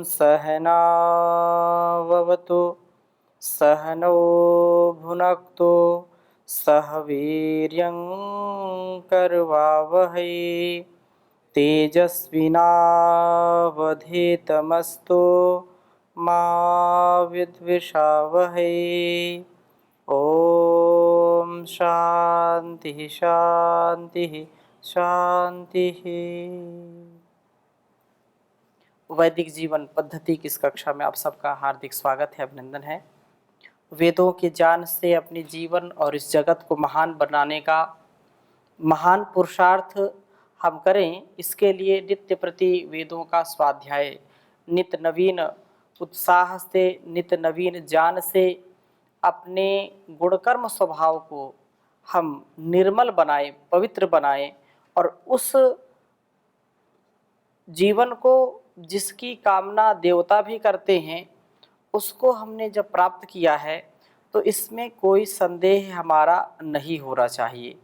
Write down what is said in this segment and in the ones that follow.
सहनाववतु सहनौ भुनक्तु सह वीर्यं करवावहै तेजस्विनावधीतमस्तु मा विद्विषावहै। ओम शांति शांति शांति। वैदिक जीवन पद्धति की इस कक्षा में आप सबका हार्दिक स्वागत है, अभिनंदन है। वेदों के ज्ञान से अपने जीवन और इस जगत को महान बनाने का महान पुरुषार्थ हम करें, इसके लिए नित्य प्रति वेदों का स्वाध्याय, नित्य नवीन उत्साह से, नित्य नवीन ज्ञान से अपने गुणकर्म स्वभाव को हम निर्मल बनाएं, पवित्र बनाएं और उस जीवन को जिसकी कामना देवता भी करते हैं उसको हमने जब प्राप्त किया है तो इसमें कोई संदेह हमारा नहीं होना चाहिए।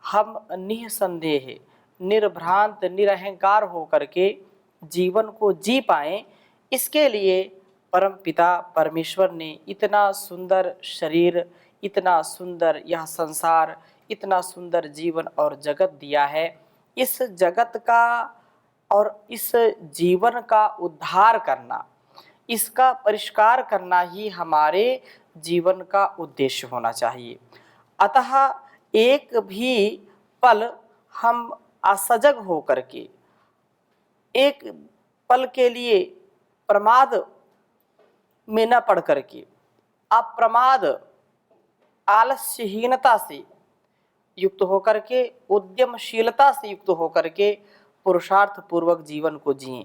हम निसंदेह, निर्भ्रांत, निरहंकार होकर के जीवन को जी पाएं, इसके लिए परमपिता परमेश्वर ने इतना सुंदर शरीर, इतना सुंदर यह संसार, इतना सुंदर जीवन और जगत दिया है। इस जगत का और इस जीवन का उद्धार करना, इसका परिष्कार करना ही हमारे जीवन का उद्देश्य होना चाहिए। अतः एक भी पल हम असजग होकर के, एक पल के लिए प्रमाद में न पड़ करके, अप्रमाद आलस्यहीनता से युक्त होकर के, उद्यमशीलता से युक्त होकर के पुरुषार्थ पूर्वक जीवन को जिएं,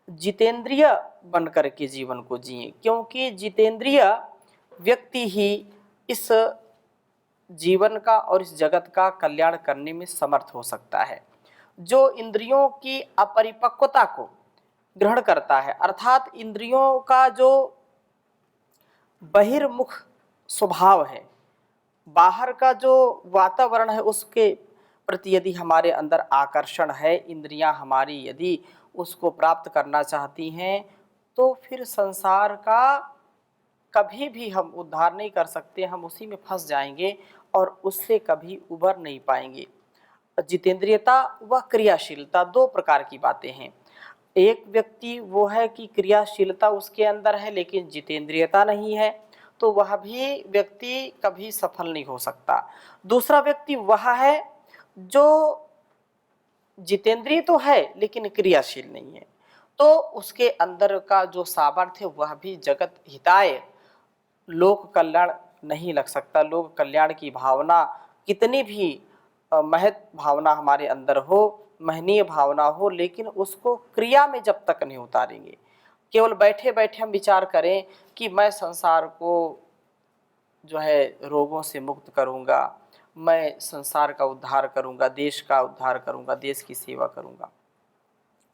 जितेंद्रिय बन करके जीवन को जिएं, क्योंकि जितेंद्रिय व्यक्ति ही इस जीवन का और इस जगत का कल्याण करने में समर्थ हो सकता है। जो इंद्रियों की अपरिपक्वता को ग्रहण करता है, अर्थात इंद्रियों का जो बहिर्मुख स्वभाव है, बाहर का जो वातावरण है, उसके प्रति यदि हमारे अंदर आकर्षण है, इंद्रियां हमारी यदि उसको प्राप्त करना चाहती हैं, तो फिर संसार का कभी भी हम उद्धार नहीं कर सकते, हम उसी में फंस जाएंगे और उससे कभी उबर नहीं पाएंगे। जितेंद्रियता व क्रियाशीलता दो प्रकार की बातें हैं। एक व्यक्ति वो है कि क्रियाशीलता उसके अंदर है लेकिन जितेंद्रियता नहीं है, तो वह भी व्यक्ति कभी सफल नहीं हो सकता। दूसरा व्यक्ति वह है जो जितेंद्रिय तो है लेकिन क्रियाशील नहीं है, तो उसके अंदर का जो सामर्थ्य वह भी जगत हिताय, लोक कल्याण नहीं लग सकता। लोक कल्याण की भावना कितनी भी महत भावना हमारे अंदर हो, महनीय भावना हो, लेकिन उसको क्रिया में जब तक नहीं उतारेंगे, केवल बैठे बैठे हम विचार करें कि मैं संसार को जो है रोगों से मुक्त करूंगा, मैं संसार का उद्धार करूंगा, देश का उद्धार करूंगा, देश की सेवा करूंगा,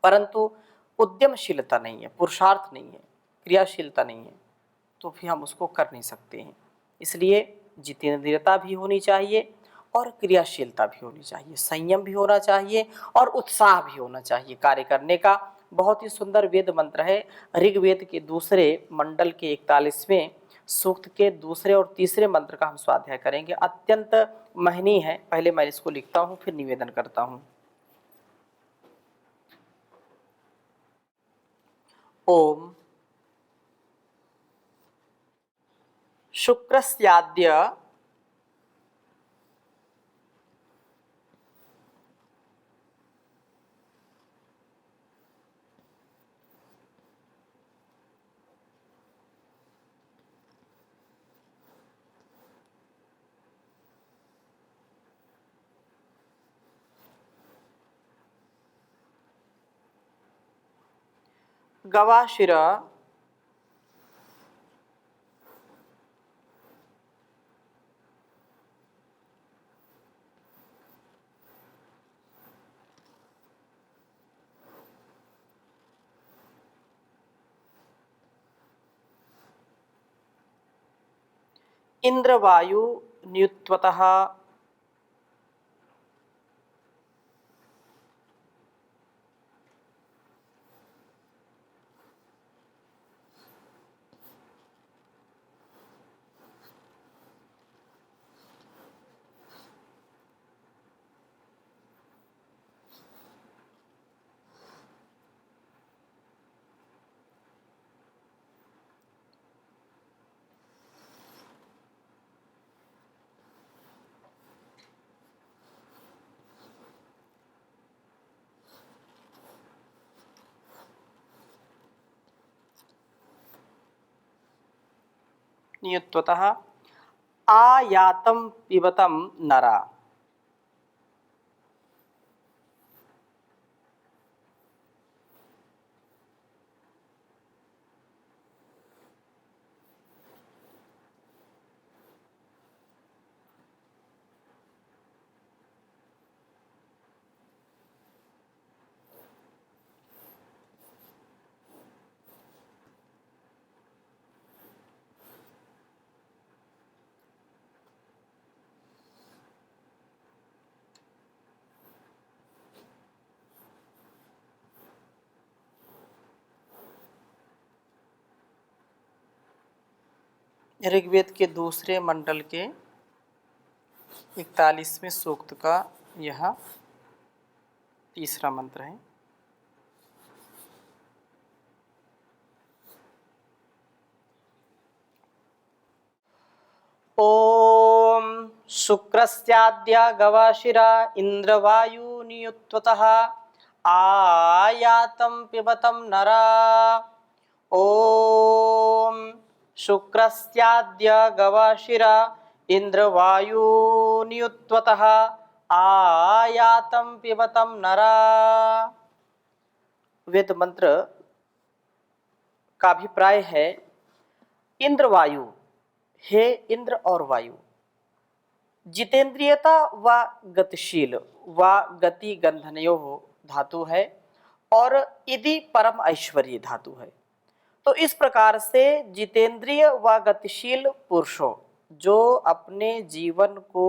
परंतु उद्यमशीलता नहीं है, पुरुषार्थ नहीं है, क्रियाशीलता नहीं है, तो फिर हम उसको कर नहीं सकते हैं। इसलिए जितेंद्रियता भी होनी चाहिए और क्रियाशीलता भी होनी चाहिए, संयम भी होना चाहिए और उत्साह भी होना चाहिए कार्य करने का। बहुत ही सुंदर वेद मंत्र है। ऋग्वेद के दूसरे मंडल के 41वें सूक्त के दूसरे और तीसरे मंत्र का हम स्वाध्याय करेंगे। अत्यंत महनीय है। पहले मैं इसको लिखता हूँ, फिर निवेदन करता हूँ। ओम शुक्रस्याद्य गवाशिर इंद्रवायु न्युत्वतः नियुत्वतः आयातं पिबतं नरा। ऋग्वेद के दूसरे मंडल के 41वें सूक्त का यह तीसरा मंत्र है। ओम शुक्रस्याद्य गवाशिरा इंद्रवायु नियुत्वतः आयातं पिबतं नरा। ओम शुक्रस्याद्य गवाशिरा इंद्रवायु नियुत्वतः आयातं पिबतं नरा। वेद मंत्र का अभिप्राय है, इंद्रवायु, हे इंद्र और वायु, जितेंद्रियता व गतिशील व गति गंधनयोः धातु है और इति परम ऐश्वर्य धातु है। तो इस प्रकार से जितेंद्रिय व गतिशील पुरुषों जो अपने जीवन को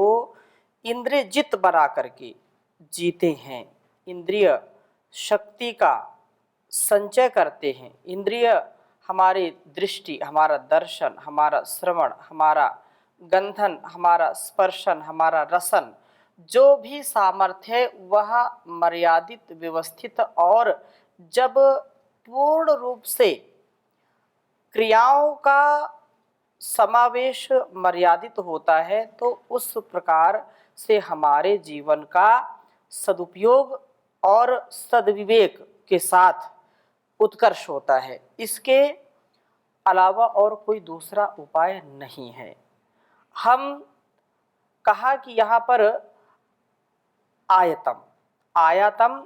इंद्रियजित बना करके जीते हैं, इंद्रिय शक्ति का संचय करते हैं, इंद्रिय हमारी दृष्टि, हमारा दर्शन, हमारा श्रवण, हमारा गंधन, हमारा स्पर्शन, हमारा रसन, जो भी सामर्थ्य है वह मर्यादित, व्यवस्थित और जब पूर्ण रूप से क्रियाओं का समावेश मर्यादित होता है तो उस प्रकार से हमारे जीवन का सदुपयोग और सद्विवेक के साथ उत्कर्ष होता है। इसके अलावा और कोई दूसरा उपाय नहीं है। हम कहा कि यहाँ पर आयतम, आयातम,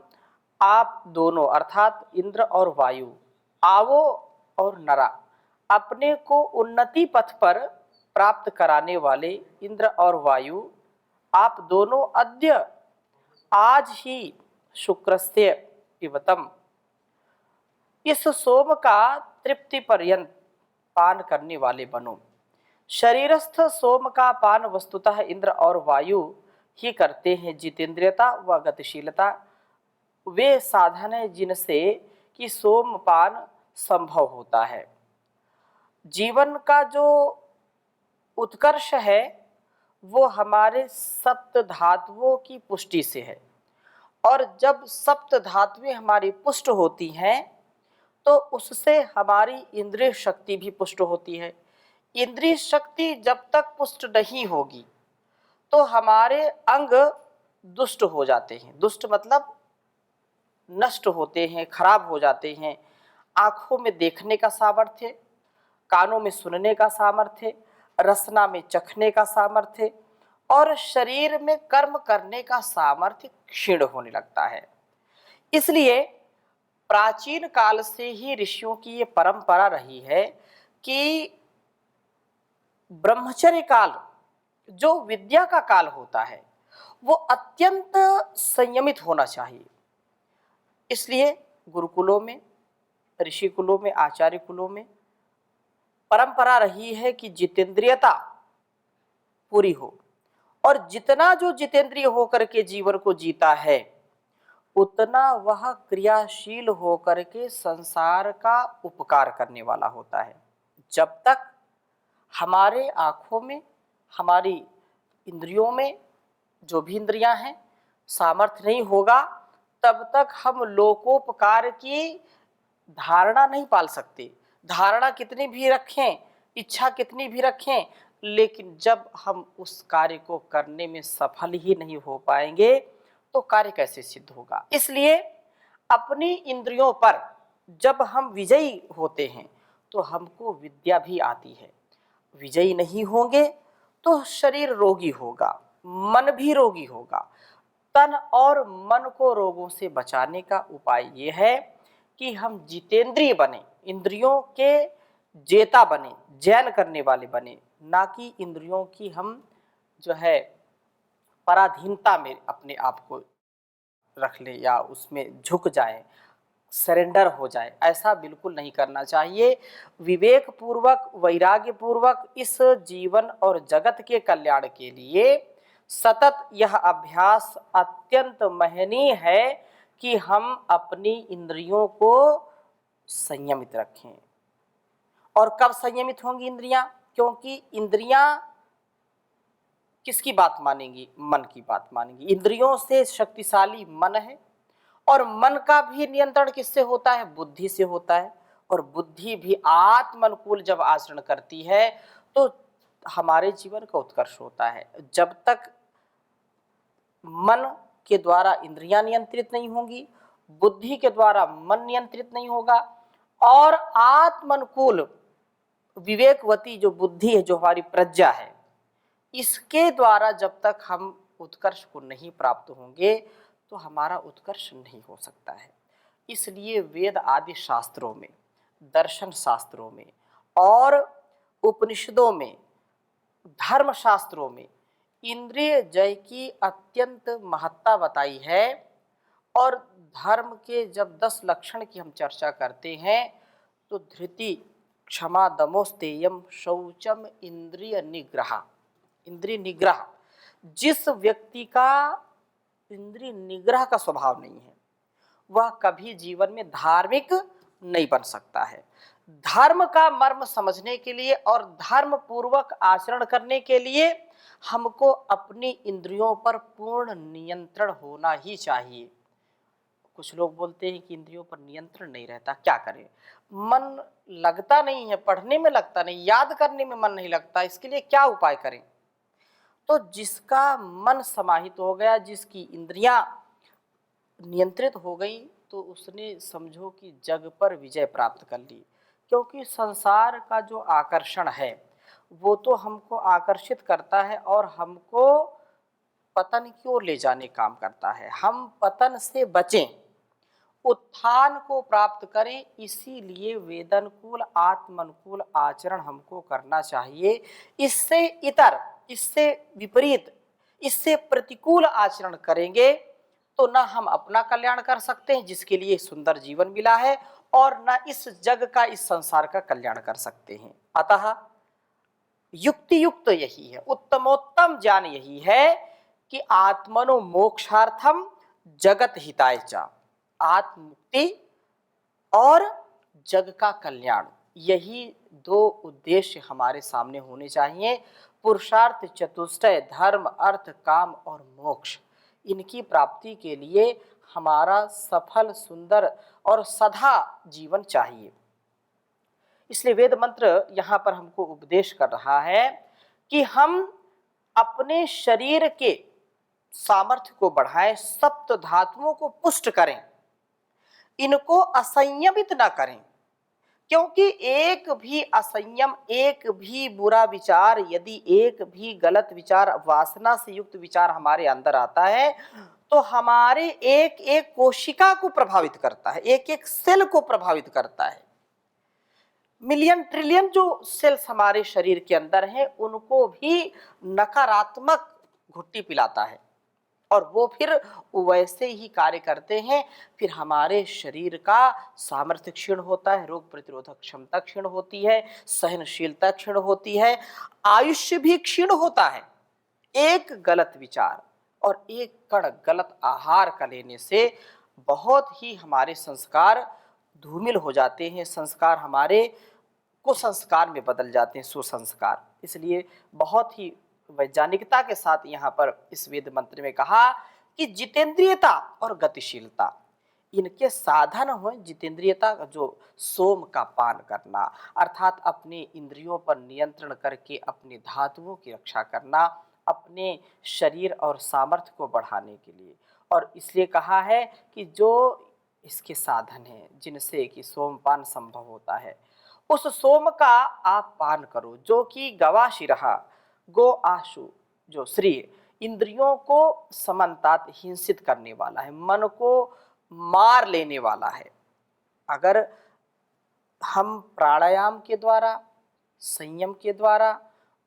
आप दोनों अर्थात इंद्र और वायु, आवो और नरा, अपने को उन्नति पथ पर प्राप्त कराने वाले इंद्र और वायु, आप दोनों अद्य, आज ही, शुक्रस्य पिबतम, इस सोम का तृप्ति पर्यंत पान करने वाले बनो। शरीरस्थ सोम का पान वस्तुतः इंद्र और वायु ही करते हैं। जितेंद्रियता व गतिशीलता वे साधन है जिनसे कि सोमपान संभव होता है। जीवन का जो उत्कर्ष है वो हमारे सप्त धातुओं की पुष्टि से है, और जब सप्त धातुएं हमारी पुष्ट होती हैं तो उससे हमारी इंद्रिय शक्ति भी पुष्ट होती है। इंद्रिय शक्ति जब तक पुष्ट नहीं होगी तो हमारे अंग दुष्ट हो जाते हैं। दुष्ट मतलब नष्ट होते हैं, खराब हो जाते हैं। आँखों में देखने का सामर्थ्य, कानों में सुनने का सामर्थ्य, रसना में चखने का सामर्थ्य और शरीर में कर्म करने का सामर्थ्य क्षीण होने लगता है। इसलिए प्राचीन काल से ही ऋषियों की ये परंपरा रही है कि ब्रह्मचर्य काल, जो विद्या का काल होता है, वो अत्यंत संयमित होना चाहिए। इसलिए गुरुकुलों में, ऋषि कुलों में, आचार्य कुलों में परंपरा रही है कि जितेंद्रियता पूरी हो, और जितना जो जितेंद्रिय होकर के जीवन को जीता है उतना वह क्रियाशील होकर के संसार का उपकार करने वाला होता है। जब तक हमारे आँखों में, हमारी इंद्रियों में, जो भी इंद्रियां हैं, सामर्थ्य नहीं होगा तब तक हम लोकोपकार की धारणा नहीं पाल सकते। धारणा कितनी भी रखें, इच्छा कितनी भी रखें, लेकिन जब हम उस कार्य को करने में सफल ही नहीं हो पाएंगे तो कार्य कैसे सिद्ध होगा। इसलिए अपनी इंद्रियों पर जब हम विजयी होते हैं तो हमको विद्या भी आती है। विजयी नहीं होंगे तो शरीर रोगी होगा, मन भी रोगी होगा। तन और मन को रोगों से बचाने का उपाय ये है कि हम जितेंद्रिय बने, इंद्रियों के जेता बने, जैन करने वाले बने, ना कि इंद्रियों की हम जो है पराधीनता में अपने आप को रख ले या उसमें झुक जाए, सरेंडर हो जाए। ऐसा बिल्कुल नहीं करना चाहिए। विवेक पूर्वक, वैराग्य पूर्वक इस जीवन और जगत के कल्याण के लिए सतत यह अभ्यास अत्यंत महनीय है कि हम अपनी इंद्रियों को संयमित रखें। और कब संयमित होंगी इंद्रियां? क्योंकि इंद्रियां किसकी बात मानेंगी? मन की बात मानेंगी। इंद्रियों से शक्तिशाली मन है, और मन का भी नियंत्रण किससे होता है? बुद्धि से होता है। और बुद्धि भी आत्मनुकूल जब आचरण करती है तो हमारे जीवन का उत्कर्ष होता है। जब तक मन के द्वारा इंद्रियां नियंत्रित नहीं होंगी, बुद्धि के द्वारा मन नियंत्रित नहीं होगा, और आत्मनुकूल विवेकवती जो बुद्धि है, जो हमारी प्रज्ञा है, इसके द्वारा जब तक हम उत्कर्ष को नहीं प्राप्त होंगे तो हमारा उत्कर्ष नहीं हो सकता है। इसलिए वेद आदि शास्त्रों में, दर्शन शास्त्रों में और उपनिषदों में, धर्म शास्त्रों में इंद्रिय जय की अत्यंत महत्ता बताई है। और धर्म के जब 10 लक्षण की हम चर्चा करते हैं तो धृति, क्षमा, दमोस्तेयम, शौचम, इंद्रिय निग्रह। इंद्रिय निग्रह, जिस व्यक्ति का इंद्रिय निग्रह का स्वभाव नहीं है वह कभी जीवन में धार्मिक नहीं बन सकता है। धर्म का मर्म समझने के लिए और धर्म पूर्वक आचरण करने के लिए हमको अपनी इंद्रियों पर पूर्ण नियंत्रण होना ही चाहिए। कुछ लोग बोलते हैं कि इंद्रियों पर नियंत्रण नहीं रहता, क्या करें? मन लगता नहीं है, पढ़ने में लगता नहीं, याद करने में मन नहीं लगता, इसके लिए क्या उपाय करें? तो जिसका मन समाहित हो गया, जिसकी इंद्रियां नियंत्रित हो गई, तो उसने समझो कि जग पर विजय प्राप्त कर ली। क्योंकि संसार का जो आकर्षण है वो तो हमको आकर्षित करता है और हमको पतन की ओर ले जाने काम करता है। हम पतन से बचें, उत्थान को प्राप्त करें, इसीलिए वेदानुकूल आत्मानुकूल आचरण हमको करना चाहिए। इससे इतर, इससे विपरीत, इससे प्रतिकूल आचरण करेंगे तो न हम अपना कल्याण कर सकते हैं जिसके लिए सुंदर जीवन मिला है, और न इस जग का, इस संसार का कल्याण कर सकते हैं। अतः युक्ति युक्त यही है, उत्तमोत्तम ज्ञान यही है कि आत्मनो मोक्षार्थम जगत हिताय च, आत्मुक्ति और जग का कल्याण, यही दो उद्देश्य हमारे सामने होने चाहिए। पुरुषार्थ चतुष्टय, धर्म, अर्थ, काम और मोक्ष, इनकी प्राप्ति के लिए हमारा सफल, सुंदर और सदा जीवन चाहिए। इसलिए वेद मंत्र यहाँ पर हमको उपदेश कर रहा है कि हम अपने शरीर के सामर्थ्य को बढ़ाएं, सप्त धातुओं को पुष्ट करें, इनको असंयमित ना करें। क्योंकि एक भी असंयम, एक भी बुरा विचार, यदि एक भी गलत विचार, वासना से युक्त विचार हमारे अंदर आता है तो हमारे एक एक कोशिका को प्रभावित करता है, एक एक सेल को प्रभावित करता है। मिलियन ट्रिलियन जो सेल्स हमारे शरीर के अंदर हैं उनको भी नकारात्मक घुट्टी पिलाता है, और वो फिर वैसे ही कार्य करते हैं। फिर हमारे शरीर का सामर्थ्य क्षीण होता है, रोग प्रतिरोधक क्षमता क्षीण होती है, सहनशीलता क्षीण होती है, आयुष्य भी क्षीण होता है। एक गलत विचार और एक कण गलत आहार का लेने से बहुत ही हमारे संस्कार धूमिल हो जाते हैं, संस्कार हमारे कुसंस्कार में बदल जाते हैं सुसंस्कार। इसलिए बहुत ही वैज्ञानिकता के साथ यहाँ पर इस वेद मंत्र में कहा कि जितेंद्रियता और गतिशीलता, इनके साधन हो। जितेंद्रियता जो सोम का पान करना, अर्थात अपने इंद्रियों पर नियंत्रण करके अपने धातुओं की रक्षा करना, अपने शरीर और सामर्थ्य को बढ़ाने के लिए। और इसलिए कहा है कि जो इसके साधन हैं जिनसे कि सोमपान संभव होता है, उस सोम का आप पान करो जो कि गवाशी रहा, गो आशु, जो श्री इंद्रियों को समन्तात हिंसित करने वाला है, मन को मार लेने वाला है। अगर हम प्राणायाम के द्वारा, संयम के द्वारा,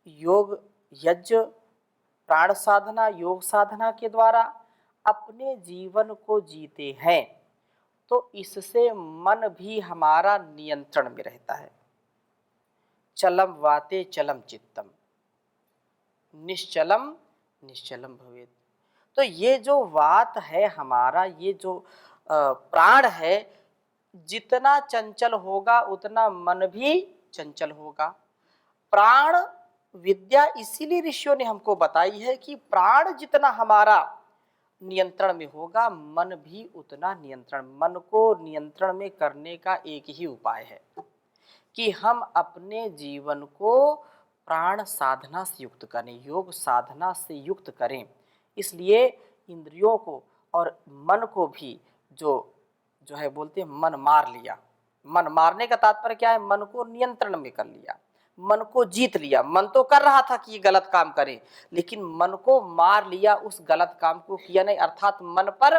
योग यज्ञ, प्राण साधना, योग साधना के द्वारा अपने जीवन को जीते हैं तो इससे मन भी हमारा नियंत्रण में रहता है। चलम वाते चलम चित्तम, निश्चलम निश्चलम भवेत्। तो ये जो वात है हमारा, ये जो प्राण है, जितना चंचल होगा उतना मन भी चंचल होगा। प्राण विद्या इसीलिए ऋषियों ने हमको बताई है कि प्राण जितना हमारा नियंत्रण में होगा, मन भी उतना नियंत्रण। मन को नियंत्रण में करने का एक ही उपाय है कि हम अपने जीवन को प्राण साधना से युक्त करें, योग साधना से युक्त करें। इसलिए इंद्रियों को और मन को भी जो है बोलते हैं मन मार लिया। मन मारने का तात्पर्य क्या है? मन को नियंत्रण में कर लिया, मन को जीत लिया। मन तो कर रहा था कि ये गलत काम करे, लेकिन मन को मार लिया, उस गलत काम को किया नहीं, अर्थात मन पर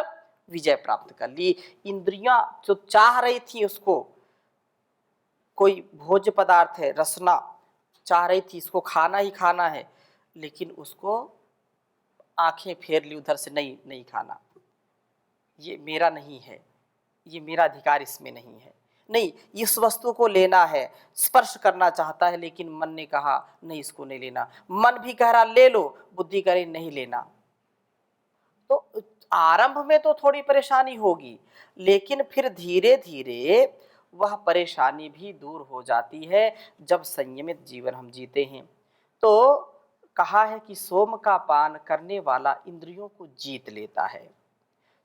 विजय प्राप्त कर ली। इंद्रियां जो चाह रही थी उसको, कोई भोज्य पदार्थ है, रसना चाह रही थी, इसको खाना ही खाना है, लेकिन उसको आंखें फेर ली उधर से, नहीं नहीं खाना, ये मेरा नहीं है, ये मेरा अधिकार इसमें नहीं है, नहीं इस वस्तु को लेना है। स्पर्श करना चाहता है लेकिन मन ने कहा नहीं इसको नहीं लेना। मन भी कह रहा ले लो, बुद्धि करे नहीं लेना। तो आरंभ में तो थोड़ी परेशानी होगी, लेकिन फिर धीरे धीरे वह परेशानी भी दूर हो जाती है जब संयमित जीवन हम जीते हैं। तो कहा है कि सोम का पान करने वाला इंद्रियों को जीत लेता है।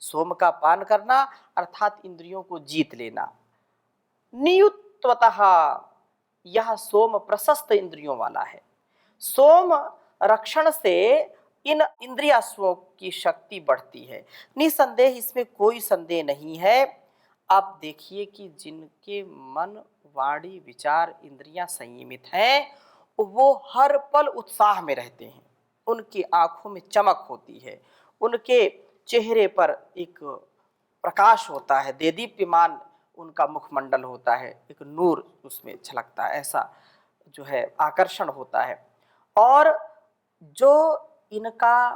सोम का पान करना अर्थात इंद्रियों को जीत लेना। नियुत्वतः यह सोम प्रशस्त इंद्रियों वाला है। सोम रक्षण से इन इंद्रियास्वों की शक्ति बढ़ती है, निसंदेह, इसमें कोई संदेह नहीं है। आप देखिए कि जिनके मन, वाणी, विचार, इंद्रियां संयमित हैं, वो हर पल उत्साह में रहते हैं, उनकी आंखों में चमक होती है, उनके चेहरे पर एक प्रकाश होता है, देदीप्यमान उनका मुखमंडल होता है, एक नूर उसमें झलकता है, ऐसा जो है आकर्षण होता है। और जो इनका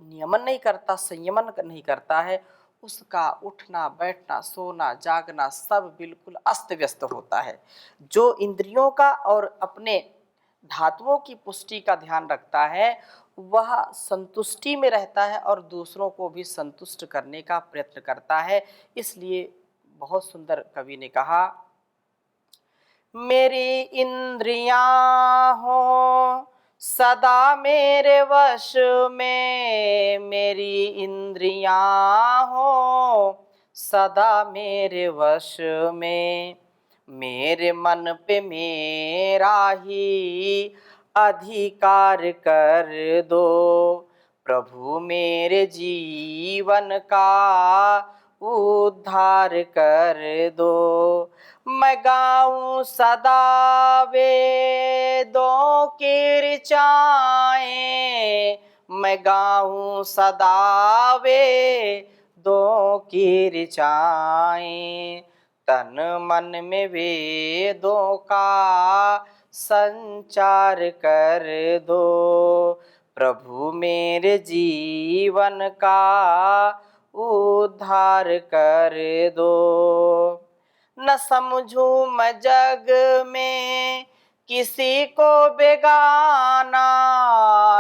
नियमन नहीं करता, संयमन नहीं करता है, उसका उठना बैठना सोना जागना सब बिल्कुल अस्त व्यस्त होता है। जो इंद्रियों का और अपने धातुओं की पुष्टि का ध्यान रखता है वह संतुष्टि में रहता है और दूसरों को भी संतुष्ट करने का प्रयत्न करता है। इसलिए बहुत सुंदर कवि ने कहा, मेरी इंद्रियां हो सदा मेरे वश में, मेरी इंद्रियां हो सदा मेरे वश में, मेरे मन पे मेरा ही अधिकार कर दो, प्रभु मेरे जीवन का उद्धार कर दो। मैं गाऊं सदा वेदों की ऋचाएं, मैं गाऊं सदा वेदों की ऋचाएं, तन मन में वेदों का संचार कर दो, प्रभु मेरे जीवन का उद्धार कर दो। न समझूं मैं जग में किसी को बेगाना,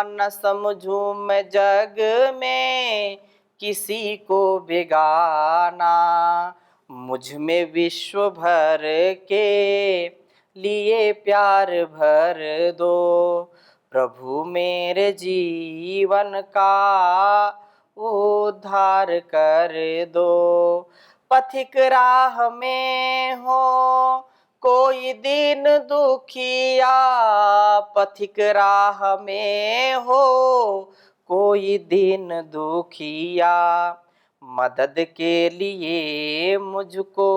न समझूं मैं जग में किसी को बेगाना, मुझ में विश्व भर के लिए प्यार भर दो, प्रभु मेरे जीवन का उद्धार कर दो। पथिक राह में हो कोई दीन दुखिया, पथिक राह में हो कोई दीन दुखिया, मदद के लिए मुझको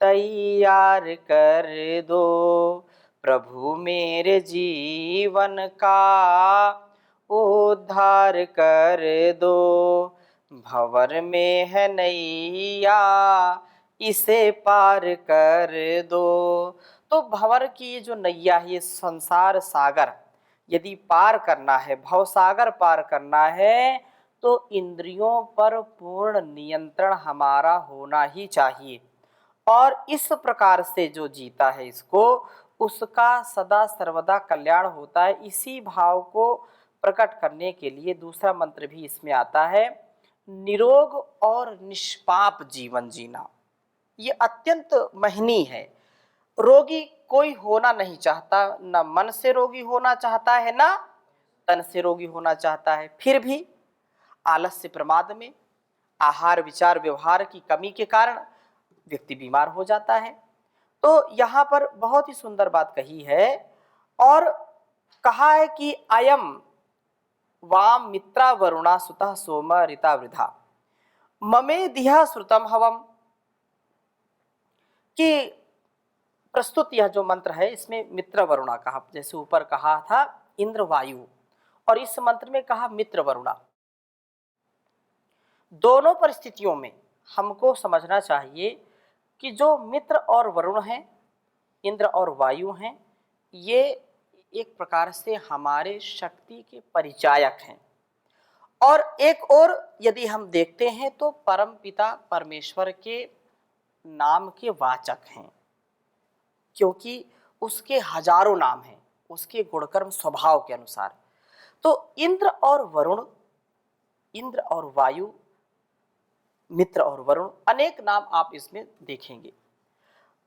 तैयार कर दो, प्रभु मेरे जीवन का उद्धार कर दो। भंवर में है नैया, इसे पार कर दो। तो भंवर की ये जो नैया है, ये संसार सागर यदि पार करना है, भव सागर पार करना है, तो इंद्रियों पर पूर्ण नियंत्रण हमारा होना ही चाहिए। और इस प्रकार से जो जीता है इसको, उसका सदा सर्वदा कल्याण होता है। इसी भाव को प्रकट करने के लिए दूसरा मंत्र भी इसमें आता है, निरोग और निष्पाप जीवन जीना। ये अत्यंत महनीय है। रोगी कोई होना नहीं चाहता, न मन से रोगी होना चाहता है, ना तन से रोगी होना चाहता है। फिर भी आलस्य प्रमाद में, आहार विचार व्यवहार की कमी के कारण व्यक्ति बीमार हो जाता है। तो यहाँ पर बहुत ही सुंदर बात कही है और कहा है कि अयम वाम मित्रा वरुणा सुतः सोम ऋता वृधा ममे दिहा श्रुतम हवम। कि प्रस्तुत यह जो मंत्र है, इसमें मित्र वरुणा कहा, जैसे ऊपर कहा था इंद्र वायु, और इस मंत्र में कहा मित्र वरुणा। दोनों परिस्थितियों में हमको समझना चाहिए कि जो मित्र और वरुण हैं, इंद्र और वायु हैं, ये एक प्रकार से हमारे शक्ति के परिचायक हैं। और एक और यदि हम देखते हैं तो परम पिता परमेश्वर के नाम के वाचक हैं, क्योंकि उसके हजारों नाम हैं उसके गुणकर्म स्वभाव के अनुसार। तो इंद्र और वरुण, इंद्र और वायु, मित्र और वरुण, अनेक नाम आप इसमें देखेंगे।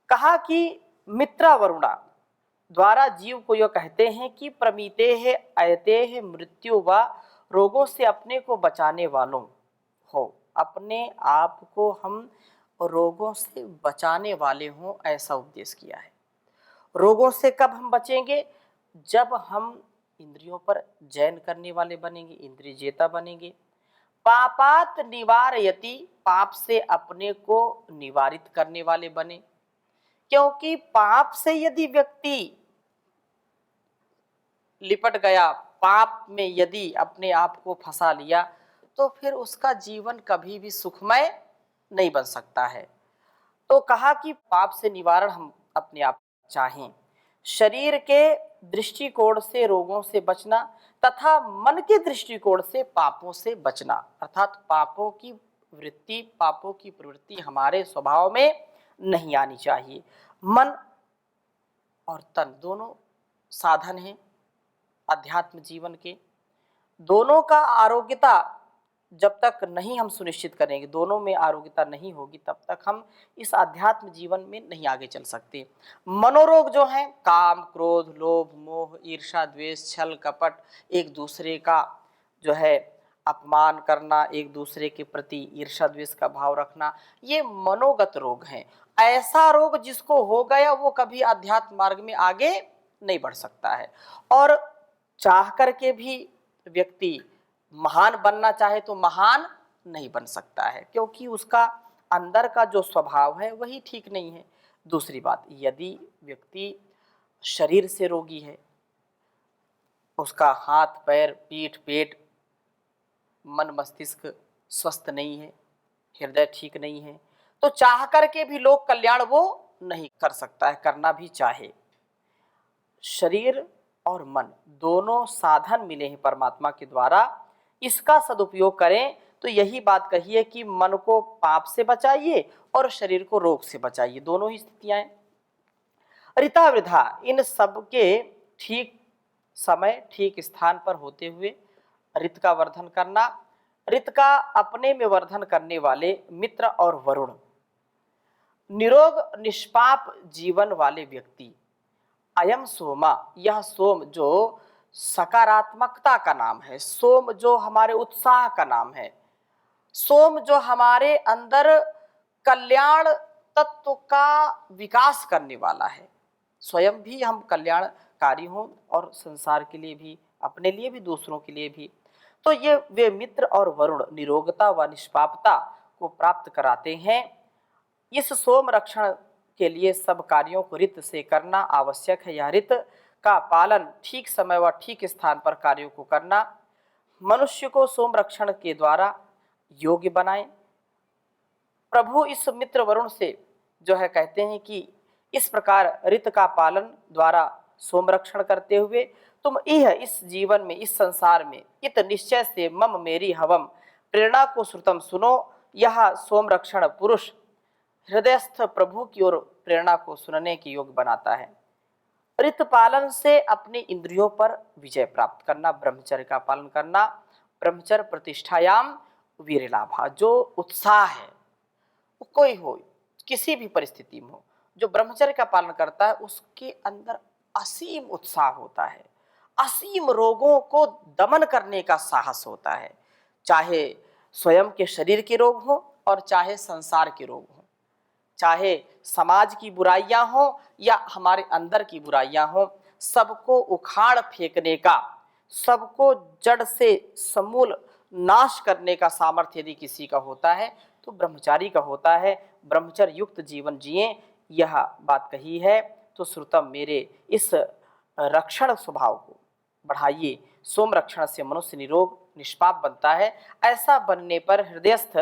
कहा कि मित्रा वरुणा द्वारा जीव को यह कहते हैं कि प्रमीते है अयते है मृत्यु व रोगों से अपने को बचाने वालों हो। अपने आप को हम रोगों से बचाने वाले हों, ऐसा उपदेश किया है। रोगों से कब हम बचेंगे? जब हम इंद्रियों पर जैन करने वाले बनेंगे, इंद्रिय जेता बनेंगे। पापात निवारयति, पाप से अपने को निवारित करने वाले बने, क्योंकि पाप से यदि व्यक्ति लिपट गया, पाप में यदि अपने आप को फंसा लिया, तो फिर उसका जीवन कभी भी सुखमय नहीं बन सकता है। तो कहा कि पाप से निवारण हम अपने आप चाहें, शरीर के दृष्टिकोण से रोगों से बचना तथा मन के दृष्टिकोण से पापों से बचना, अर्थात पापों की वृत्ति, पापों की प्रवृत्ति हमारे स्वभाव में नहीं आनी चाहिए। मन और तन दोनों साधन हैं अध्यात्म जीवन के। दोनों का आरोग्यता जब तक नहीं हम सुनिश्चित करेंगे, दोनों में आरोग्यता नहीं होगी, तब तक हम इस अध्यात्म जीवन में नहीं आगे चल सकते। मनोरोग जो हैं, काम क्रोध लोभ मोह ईर्ष्या द्वेष छल कपट, एक दूसरे का जो है अपमान करना, एक दूसरे के प्रति ईर्ष्या द्वेष का भाव रखना, ये मनोगत रोग हैं। ऐसा रोग जिसको हो गया वो कभी अध्यात्म मार्ग में आगे नहीं बढ़ सकता है। और चाह करके भी व्यक्ति महान बनना चाहे तो महान नहीं बन सकता है, क्योंकि उसका अंदर का जो स्वभाव है वही ठीक नहीं है। दूसरी बात, यदि व्यक्ति शरीर से रोगी है, उसका हाथ पैर पीठ पेट मन मस्तिष्क स्वस्थ नहीं है, हृदय ठीक नहीं है, तो चाह करके भी लोक कल्याण वो नहीं कर सकता है, करना भी चाहे। शरीर और मन दोनों साधन मिले हैं परमात्मा के द्वारा, इसका सदुपयोग करें। तो यही बात कही है कि मन को पाप से बचाइए और शरीर को रोग से बचाइए, दोनों ही स्थितियां हैं। ऋता वृथा, इन सब के ठीक समय ठीक स्थान पर होते हुए ऋत का वर्धन करना। ऋत का अपने में वर्धन करने वाले मित्र और वरुण, निरोग निष्पाप जीवन वाले व्यक्ति। अयम सोमा, यह सोम जो सकारात्मकता का नाम है, सोम जो हमारे उत्साह का नाम है, सोम जो हमारे अंदर कल्याण तत्व का विकास करने वाला है। स्वयं भी हम कल्याणकारी हों और संसार के लिए भी, अपने लिए भी, दूसरों के लिए भी। तो ये वे मित्र और वरुण निरोगता व निष्पापता को प्राप्त कराते हैं। इस सोम रक्षण के लिए सब कार्यों को रित से करना आवश्यक है। यह रित का पालन ठीक समय व ठीक स्थान पर कार्यों को करना मनुष्य को सोमरक्षण के द्वारा योग्य बनाए। प्रभु इस मित्र वरुण से जो है कहते हैं कि इस प्रकार रित का पालन द्वारा सोमरक्षण करते हुए तुम यह इस जीवन में, इस संसार में इत निश्चय से मम मेरी हवम प्रेरणा को श्रुतम सुनो। यह सोमरक्षण पुरुष हृदयस्थ प्रभु की ओर प्रेरणा को सुनने के योग्य बनाता है। रित पालन से अपनी इंद्रियों पर विजय प्राप्त करना, ब्रह्मचर्य का पालन करना, ब्रह्मचर्य प्रतिष्ठायाम वीर लाभा। जो उत्साह है वो कोई हो, किसी भी परिस्थिति में हो, जो ब्रह्मचर्य का पालन करता है उसके अंदर असीम उत्साह होता है, असीम रोगों को दमन करने का साहस होता है। चाहे स्वयं के शरीर के रोग हो और चाहे संसार के रोग हो, चाहे समाज की बुराइयां हो या हमारे अंदर की बुराइयां हो, सबको उखाड़ फेंकने का, सबको जड़ से समूल नाश करने का सामर्थ्य यदि किसी का होता है तो ब्रह्मचारी का होता है। ब्रह्मचर्य युक्त जीवन जिए, यह बात कही है। तो श्रुतम मेरे इस रक्षण स्वभाव को बढ़ाइए। सोम रक्षण से मनुष्य निरोग निष्पाप बनता है। ऐसा बनने पर हृदयस्थ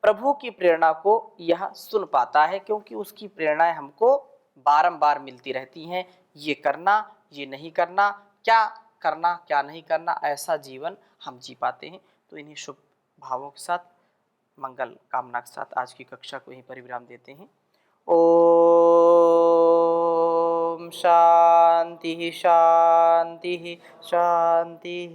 प्रभु की प्रेरणा को यह सुन पाता है, क्योंकि उसकी प्रेरणाएं हमको बारंबार मिलती रहती हैं। ये करना, ये नहीं करना, क्या करना क्या नहीं करना, ऐसा जीवन हम जी पाते हैं। तो इन्हीं शुभ भावों के साथ, मंगल कामना के साथ आज की कक्षा को यहीं पर विराम देते हैं। ओम शांति शांति शांति।